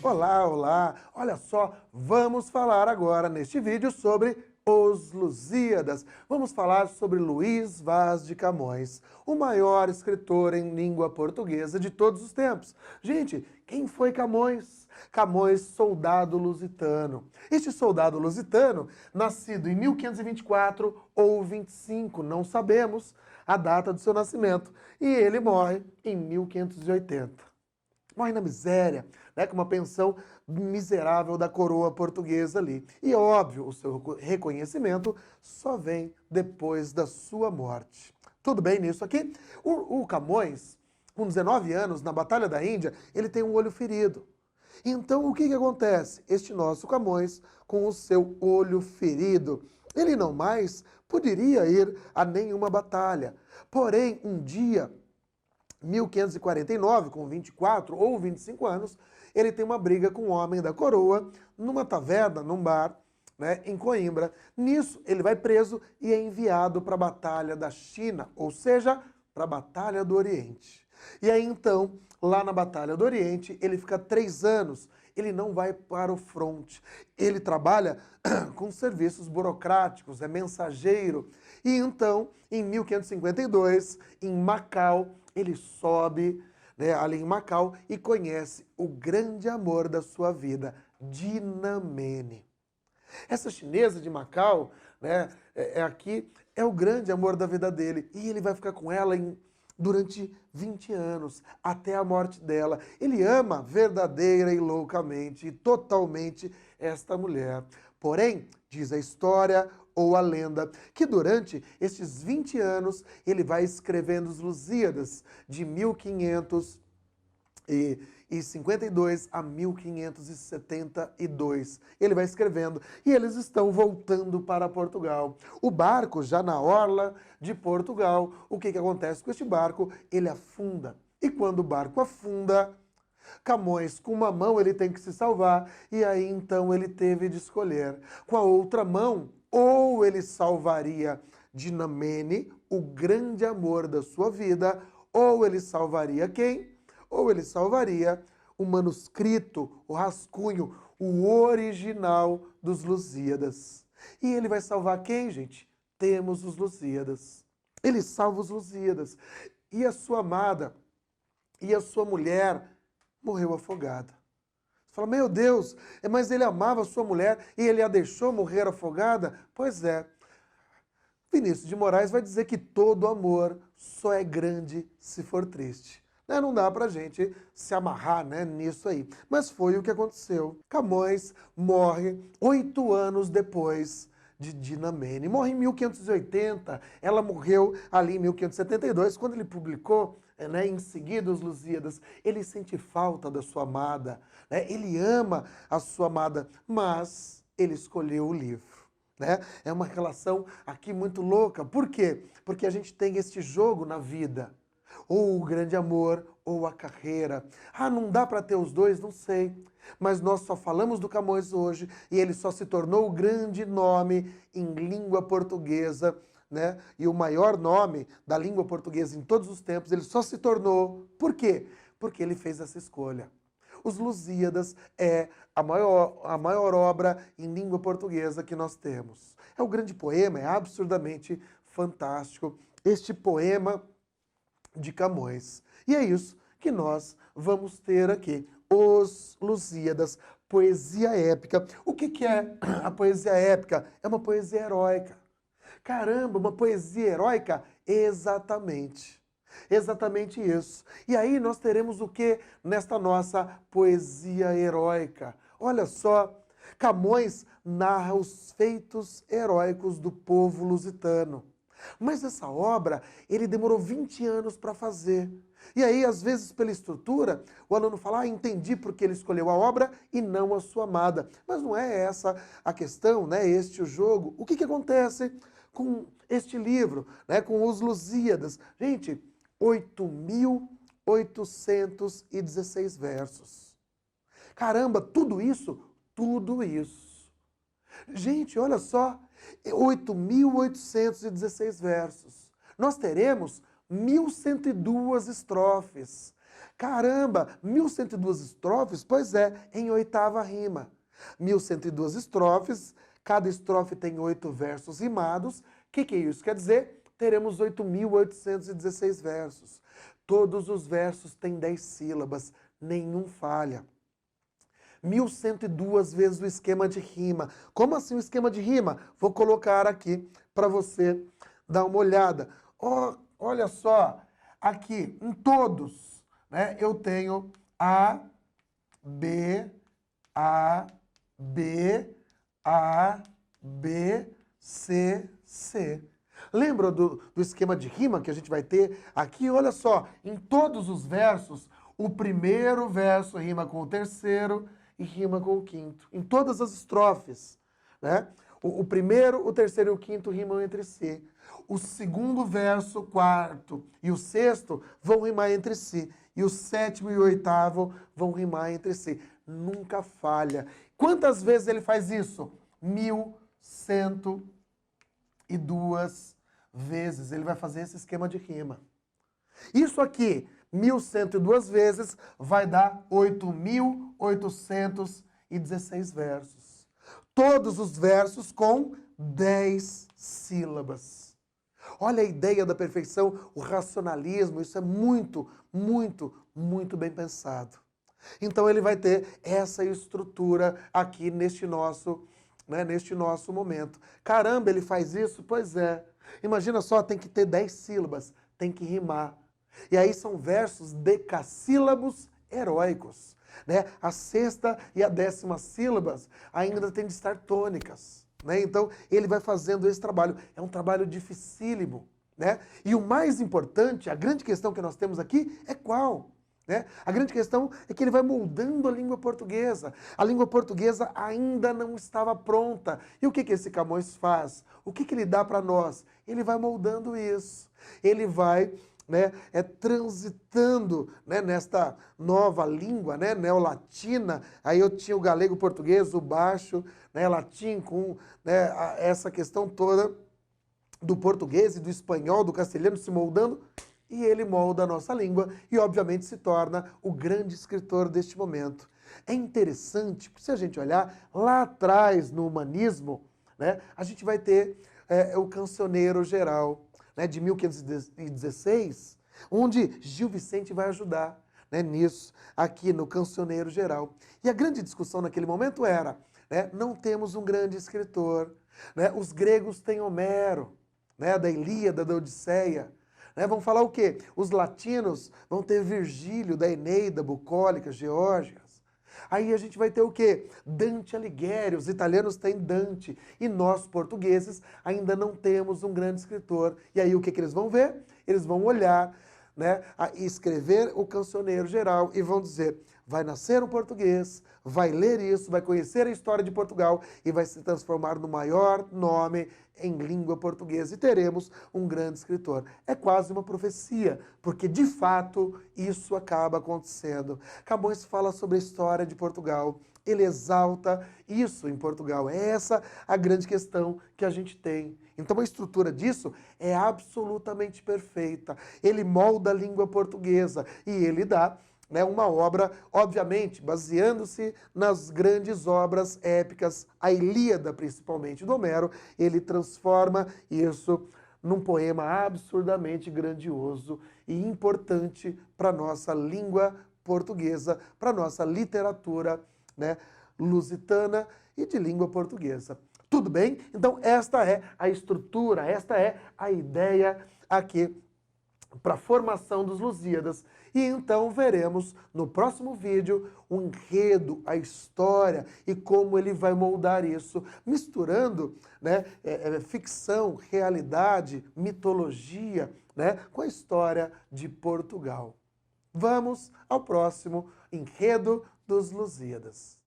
Olá, olá! Olha só, vamos falar agora neste vídeo sobre Os Lusíadas. Vamos falar sobre Luís Vaz de Camões, o maior escritor em língua portuguesa de todos os tempos. Gente, quem foi Camões? Camões, soldado lusitano. Este soldado lusitano, nascido em 1524 ou 25, não sabemos a data do seu nascimento, e ele morre em 1580. Morre na miséria, né, com uma pensão miserável da coroa portuguesa ali. E óbvio, o seu reconhecimento só vem depois da sua morte. Tudo bem nisso aqui? O Camões, com 19 anos, na Batalha da Índia, ele tem um olho ferido. Então, o que acontece? Este nosso Camões, com o seu olho ferido, ele não mais poderia ir a nenhuma batalha. Porém, um dia, 1549, com 24 ou 25 anos, ele tem uma briga com um homem da coroa, numa taverna, num bar, né, em Coimbra. Nisso, ele vai preso e é enviado para a Batalha da China, ou seja, para a Batalha do Oriente. E aí, então, lá na Batalha do Oriente, ele fica 3 anos, ele não vai para o fronte. Ele trabalha com serviços burocráticos, é mensageiro. E então, em 1552, em Macau, ele sobe, né, ali em Macau e conhece o grande amor da sua vida, Dinamene. Essa chinesa de Macau, né, aqui, é o grande amor da vida dele. E ele vai ficar com ela durante 20 anos, até a morte dela. Ele ama verdadeira e loucamente, totalmente esta mulher. Porém, diz a história ou a lenda, que durante estes 20 anos ele vai escrevendo os Lusíadas, de 1552 a 1572. Ele vai escrevendo e eles estão voltando para Portugal. O barco já na orla de Portugal. O que acontece com este barco? Ele afunda. E quando o barco afunda, Camões, com uma mão ele tem que se salvar, e aí então ele teve de escolher. Com a outra mão, ou ele salvaria Dinamene, o grande amor da sua vida, ou ele salvaria quem? Ou ele salvaria o manuscrito, o rascunho, o original dos Lusíadas. E ele vai salvar quem, gente? Temos os Lusíadas. Ele salva os Lusíadas. E a sua amada, e a sua mulher morreu afogada. Você fala, meu Deus, mas ele amava a sua mulher e ele a deixou morrer afogada? Pois é. Vinícius de Moraes vai dizer que todo amor só é grande se for triste. Não dá pra gente se amarrar, né, nisso aí. Mas foi o que aconteceu. Camões morre 8 anos depois de Dinamene. Morre em 1580, ela morreu ali em 1572, quando ele publicou, né, em seguida os Lusíadas. Ele sente falta da sua amada, né, ele ama a sua amada, mas ele escolheu o livro. Né? É uma relação aqui muito louca. Por quê? Porque a gente tem este jogo na vida. Ou o grande amor, ou a carreira. Ah, não dá para ter os dois? Não sei. Mas nós só falamos do Camões hoje e ele só se tornou o grande nome em língua portuguesa, né? E o maior nome da língua portuguesa em todos os tempos, ele só se tornou. Por quê? Porque ele fez essa escolha. Os Lusíadas é a maior obra em língua portuguesa que nós temos. É um grande poema, é absurdamente fantástico. Este poema de Camões. E é isso que nós vamos ter aqui. Os Lusíadas, poesia épica. O que é a poesia épica? É uma poesia heróica. Caramba, uma poesia heróica? Exatamente. Exatamente isso. E aí nós teremos o que nesta nossa poesia heróica? Olha só, Camões narra os feitos heróicos do povo lusitano. Mas essa obra, ele demorou 20 anos para fazer. E aí, às vezes, pela estrutura, o aluno fala, entendi porque ele escolheu a obra e não a sua amada. Mas não é essa a questão, né? Este o jogo. O que acontece com este livro, né? Com os Lusíadas? Gente, 8.816 versos. Caramba, tudo isso? Tudo isso. Gente, olha só, 8.816 versos. Nós teremos 1.102 estrofes. Caramba, 1102 estrofes? Pois é, em oitava rima. 1102 estrofes, cada estrofe tem 8 versos rimados. O que isso quer dizer? Teremos 8.816 versos. Todos os versos têm 10 sílabas, nenhum falha. 1102 vezes o esquema de rima. Como assim o esquema de rima? Vou colocar aqui para você dar uma olhada. Olha só, aqui em todos, né, eu tenho A, B, A, B, A, B, C, C. Lembra do esquema de rima que a gente vai ter aqui? Olha só, em todos os versos, o primeiro verso rima com o terceiro e rima com o quinto. Em todas as estrofes, né? O primeiro, o terceiro e o quinto rimam entre si. O segundo verso, o quarto e o sexto vão rimar entre si. E o sétimo e o oitavo vão rimar entre si. Nunca falha. Quantas vezes ele faz isso? 1102 vezes. Ele vai fazer esse esquema de rima. Isso aqui, 1102 vezes, vai dar 8.816 versos. Todos os versos com 10 sílabas. Olha a ideia da perfeição, o racionalismo, isso é muito, muito, muito bem pensado. Então ele vai ter essa estrutura aqui neste nosso momento. Caramba, ele faz isso? Pois é. Imagina só, tem que ter 10 sílabas, tem que rimar. E aí são versos decassílabos heróicos, né? A sexta e a 10ª sílabas ainda tem de estar tônicas, né? Então ele vai fazendo esse trabalho. É um trabalho dificílimo, né? E o mais importante, a grande questão que nós temos aqui é qual? Né? A grande questão é que ele vai moldando a língua portuguesa. A língua portuguesa ainda não estava pronta. E o que esse Camões faz? O que ele dá para nós? Ele vai moldando isso. Ele vai, né, transitando, né, nesta nova língua, né, neolatina. Aí eu tinha o galego, o português, o baixo, né, latim, com, né, essa questão toda do português e do espanhol, do castelhano se moldando. E ele molda a nossa língua e, obviamente, se torna o grande escritor deste momento. É interessante, porque se a gente olhar lá atrás no humanismo, né, a gente vai ter o Cancioneiro Geral, né, de 1516, onde Gil Vicente vai ajudar, né, nisso, aqui no Cancioneiro Geral. E a grande discussão naquele momento era, né, não temos um grande escritor, né, os gregos têm Homero, né, da Ilíada, da Odisseia. Vão falar o quê? Os latinos vão ter Virgílio, da Eneida, Bucólica, Geórgias. Aí a gente vai ter o quê? Dante Alighieri, os italianos têm Dante. E nós, portugueses, ainda não temos um grande escritor. E aí o que eles vão ver? Eles vão olhar, né, e escrever o Cancioneiro Geral e vão dizer, vai nascer um português, vai ler isso, vai conhecer a história de Portugal e vai se transformar no maior nome em língua portuguesa e teremos um grande escritor. É quase uma profecia, porque de fato isso acaba acontecendo. Camões fala sobre a história de Portugal, ele exalta isso em Portugal. É essa a grande questão que a gente tem. Então a estrutura disso é absolutamente perfeita. Ele molda a língua portuguesa e ele dá, né, uma obra, obviamente, baseando-se nas grandes obras épicas, a Ilíada, principalmente, do Homero, ele transforma isso num poema absurdamente grandioso e importante para a nossa língua portuguesa, para a nossa literatura, né, lusitana e de língua portuguesa. Tudo bem? Então, esta é a estrutura, esta é a ideia aqui para a formação dos Lusíadas. E então veremos no próximo vídeo o enredo, a história e como ele vai moldar isso, misturando, né, ficção, realidade, mitologia, né, com a história de Portugal. Vamos ao próximo enredo dos Lusíadas.